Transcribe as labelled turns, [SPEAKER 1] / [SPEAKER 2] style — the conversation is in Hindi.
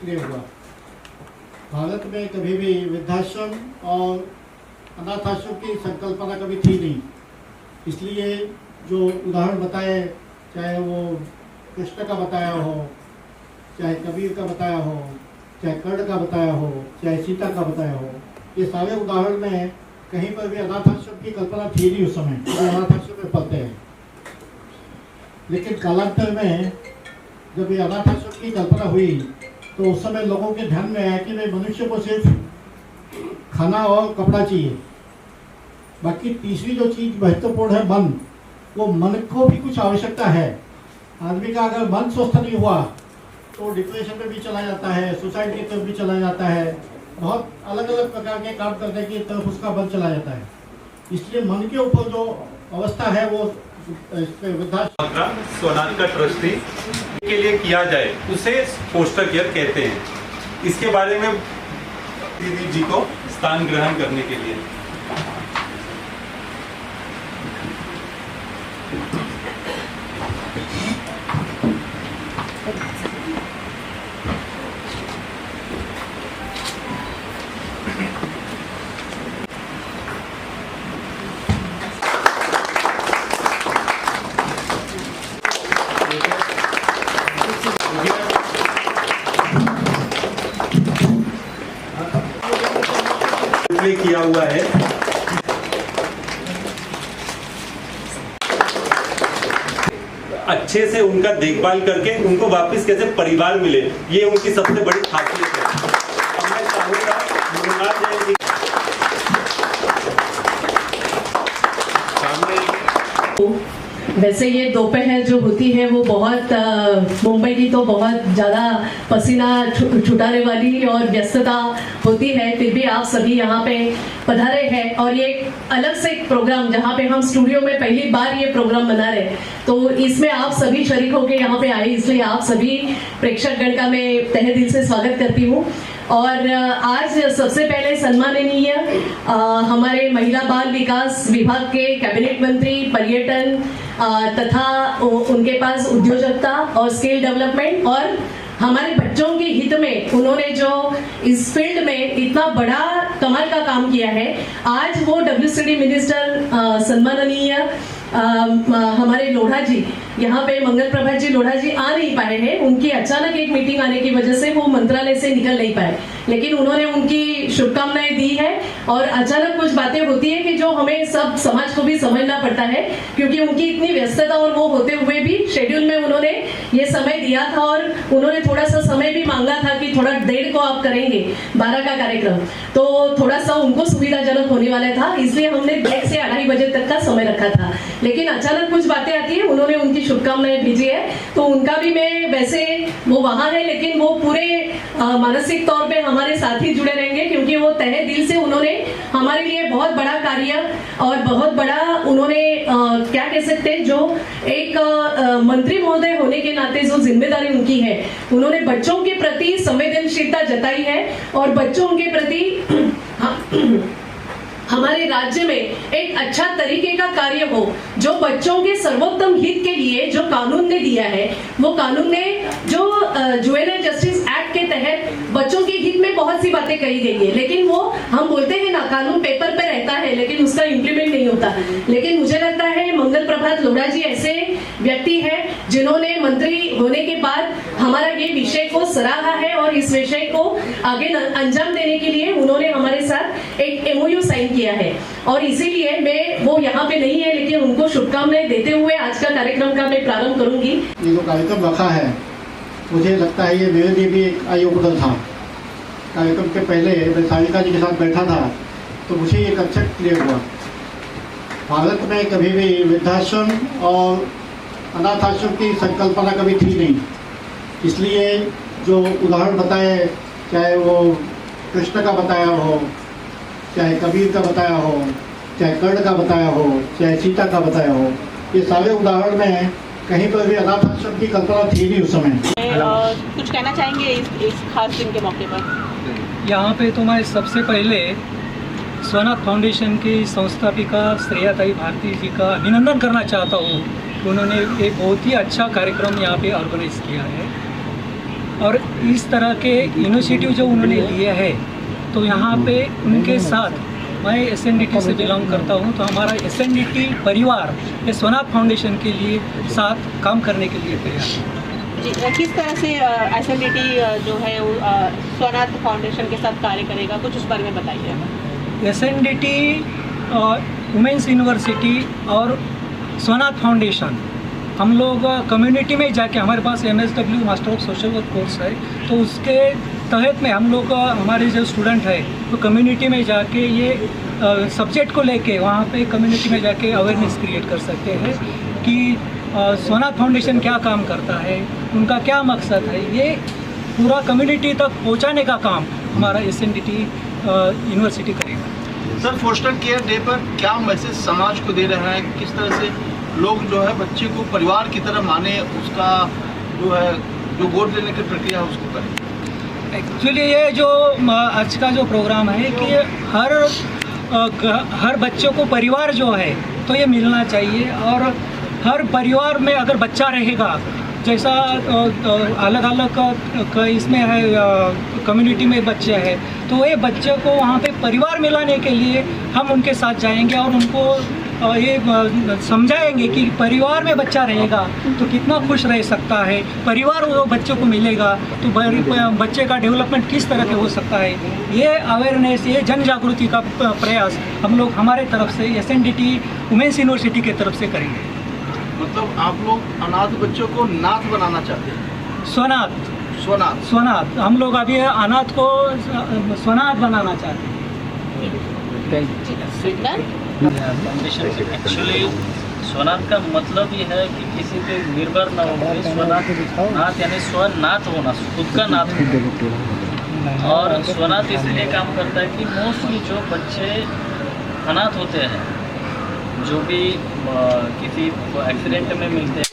[SPEAKER 1] लिए हुआ। भारत में कभी भी वृद्धाश्रम और अनाथाश्रम की संकल्पना कभी थी नहीं, इसलिए जो उदाहरण बताए, चाहे वो कृष्ण का बताया हो, चाहे कबीर का बताया हो, चाहे कर्ण का बताया हो, चाहे सीता का बताया हो, ये सारे उदाहरण में कहीं पर भी अनाथाश्रम की कल्पना थी नहीं उस समय, तो अनाथाश्रम में पढ़ते हैं। लेकिन कालांतर में जब ये अनाथाश्रम की कल्पना हुई तो उस समय लोगों के ध्यान में आया कि भाई मनुष्य को सिर्फ खाना और कपड़ा चाहिए, बाकी तीसरी जो चीज़ महत्वपूर्ण है मन, वो मन को भी कुछ आवश्यकता है। आदमी का अगर मन स्वस्थ नहीं हुआ तो डिप्रेशन में भी चला जाता है, सुसाइड की तरफ भी चला जाता है, बहुत अलग अलग प्रकार के काम करने की तरफ उसका मन चला जाता है। इसलिए मन के ऊपर जो अवस्था है वो
[SPEAKER 2] सोनाली का ट्रस्टी के लिए किया जाए उसे फोस्टर केयर कहते हैं। इसके बारे में दीदी जी को स्थान ग्रहण करने के लिए किया हुआ है। अच्छे से उनका देखभाल करके उनको वापस कैसे परिवार मिले, ये उनकी सबसे बड़ी खासियत है। अब मैं चाहूंगा
[SPEAKER 3] वैसे ये दोपहर जो होती है वो बहुत मुंबई की तो बहुत ज़्यादा पसीना छुटाने वाली और व्यस्तता होती है, फिर भी आप सभी यहाँ पे पधारे हैं और ये अलग से एक प्रोग्राम जहाँ पे हम स्टूडियो में पहली बार ये प्रोग्राम बना रहे हैं, तो इसमें आप सभी शरीक होके यहाँ पे आए, इसलिए आप सभी प्रेक्षकगण का मैं तहे दिल से स्वागत करती हूँ। और आज सबसे पहले सम्माननीय हमारे महिला बाल विकास विभाग के कैबिनेट मंत्री, पर्यटन तथा उनके पास उद्योजकता और स्किल डेवलपमेंट और हमारे बच्चों के हित में उन्होंने जो इस फील्ड में इतना बड़ा कमाल का काम किया है, आज वो WCD मिनिस्टर सम्माननीय हमारे लोढ़ा जी, यहाँ पे मंगल प्रभात जी लोढ़ा जी आ नहीं पाए हैं। उनकी अचानक एक मीटिंग आने की वजह से वो मंत्रालय से निकल नहीं पाए, लेकिन उन्होंने उनकी शुभकामनाएं दी है। और अचानक कुछ बातें होती है कि जो हमें सब समाज को भी समझना पड़ता है, क्योंकि उनकी इतनी व्यस्तता और वो होते हुए भी शेड्यूल में उन्होंने ये समय दिया था और उन्होंने थोड़ा सा समय भी मांगा था कि थोड़ा 1:30 को आप करेंगे 12 का कार्यक्रम, तो थोड़ा सा उनको सुविधाजनक होने वाला था, इसलिए हमने 1:30 से 2:30 बजे तक का समय रखा था। लेकिन अचानक कुछ बातें आती है, उन्होंने उनकी शुभकामनाएं भेजी है, तो उनका भी मैं, वैसे वो वहां है लेकिन वो पूरे मानसिक तौर पे हमारे साथ ही जुड़े रहेंगे, क्योंकि वो तहे दिल से उन्होंने हमारे लिए बहुत बड़ा कार्य और बहुत बड़ा उन्होंने क्या कह सकते हैं, जो एक मंत्री महोदय होने के नाते जो जिम्मेदारी उनकी है, उन्होंने बच्चों के प्रति संवेदनशीलता जताई है और बच्चों के प्रति हमारे राज्य में एक अच्छा तरीके का कार्य हो, जो बच्चों के सर्वोत्तम हित के लिए जो कानून ने दिया है, वो कानून ने जो जुवेनाइल जस्टिस एक्ट के तहत बच्चों के हित में बहुत सी बातें कही गई है, लेकिन वो हम बोलते हैं ना, कानून पेपर पे रहता है लेकिन उसका इम्प्लीमेंट नहीं होता। लेकिन मुझे लगता है मंगल प्रभात लोढ़ा जी ऐसे व्यक्ति है जिन्होंने मंत्री होने के बाद हमारा ये विषय को सराहा है और इस विषय को आगे अंजाम देने के लिए उन्होंने हमारे साथ एक MOU साइन किया है, और इसीलिए मैं, वो यहाँ पे नहीं है लेकिन उनको शुभकामनाएं देते हुए आज का कार्यक्रम का मैं प्रारंभ करूंगी।
[SPEAKER 1] ये जो कार्यक्रम रखा है, मुझे लगता है ये मेरे लिए भी एक आई ओपनर था। कार्यक्रम के पहले मैं सारिका जी के साथ बैठा था तो मुझे ये कंसेप्ट क्लियर हुआ। भारत में कभी भी वृद्धाश्रम और अनाथाश्रम की संकल्पना कभी थी नहीं, इसलिए जो उदाहरण बताए, चाहे वो कृष्ण का बताया हो, चाहे कबीर का बताया हो, चाहे कर्ण का बताया हो, चाहे सीता का बताया हो, ये सारे उदाहरण में कहीं पर भी अनाथाश्रम की कल्पना थी नहीं उस समय।
[SPEAKER 4] कुछ कहना चाहेंगे इस खास दिन के मौके पर?
[SPEAKER 5] यहाँ पे तो मैं सबसे पहले सोनाथ फाउंडेशन की संस्थापिका श्रेयाताई भारती जी का अभिनंदन करना चाहता हूँ कि उन्होंने एक बहुत ही अच्छा कार्यक्रम यहाँ पे ऑर्गेनाइज किया है। और इस तरह के इनिशिएटिव जो उन्होंने लिए है, तो यहाँ पे उनके साथ मैं SNDT से बिलोंग करता हूँ, तो हमारा SNDT परिवार ये सोनाथ फाउंडेशन के लिए साथ काम करने के लिए तैयार है।
[SPEAKER 4] जी, किस तरह से SNDT जो है वो, सोनाथ फाउंडेशन के साथ कार्य करेगा, कुछ उस बारे में बताइए।
[SPEAKER 5] SNDT वुमेंस यूनिवर्सिटी और सोनाथ फाउंडेशन हम लोग कम्युनिटी में जाके, हमारे पास MSW master of social work course है, तो उसके तहत में हम लोग हमारे जो स्टूडेंट है तो कम्युनिटी में जाके ये सब्जेक्ट को लेके वहाँ पे कम्युनिटी में जाके अवेयरनेस क्रिएट कर सकते हैं कि सोनाथ फाउंडेशन क्या काम करता है, उनका क्या मकसद है, ये पूरा कम्युनिटी तक पहुँचाने का काम हमारा SNDT यूनिवर्सिटी करेगा।
[SPEAKER 6] सर, फोस्टर केयर डे पर क्या मैसेज समाज को दे रहे हैं, किस तरह से लोग जो है बच्चे को परिवार की तरह माने, उसका जो है जो गोद लेने की प्रक्रिया है उसको करें?
[SPEAKER 5] एक्चुअली ये जो आज का जो प्रोग्राम है कि हर बच्चों को परिवार जो है तो ये मिलना चाहिए, और हर परिवार में अगर बच्चा रहेगा, जैसा अलग अलग इसमें है कम्युनिटी में बच्चे हैं, तो ये बच्चे को वहाँ पे परिवार मिलाने के लिए हम उनके साथ जाएंगे और उनको ये समझाएंगे कि परिवार में बच्चा रहेगा तो कितना खुश रह सकता है, परिवार वो बच्चों को मिलेगा तो बच्चे का डेवलपमेंट किस तरह के हो सकता है। ये अवेयरनेस, ये जन जागृति का प्रयास हम लोग हमारे तरफ से SNDT वुमेंस यूनिवर्सिटी की तरफ से करेंगे।
[SPEAKER 6] मतलब आप लोग अनाथ बच्चों को नाथ बनाना चाहते हैं?
[SPEAKER 5] सोनाथ हम लोग अभी अनाथ को सोनाथ बनाना चाहते हैं।
[SPEAKER 7] फाउंडेशन एक्चुअली स्वनाथ का मतलब ये है कि किसी पे निर्भर न हो। स्वनाथ यानी स्वनाथ होना, खुद का नाथ होना। और स्वनाथ इसलिए काम करता है कि मोस्टली जो बच्चे अनाथ होते हैं, जो भी किसी एक्सीडेंट में मिलते हैं,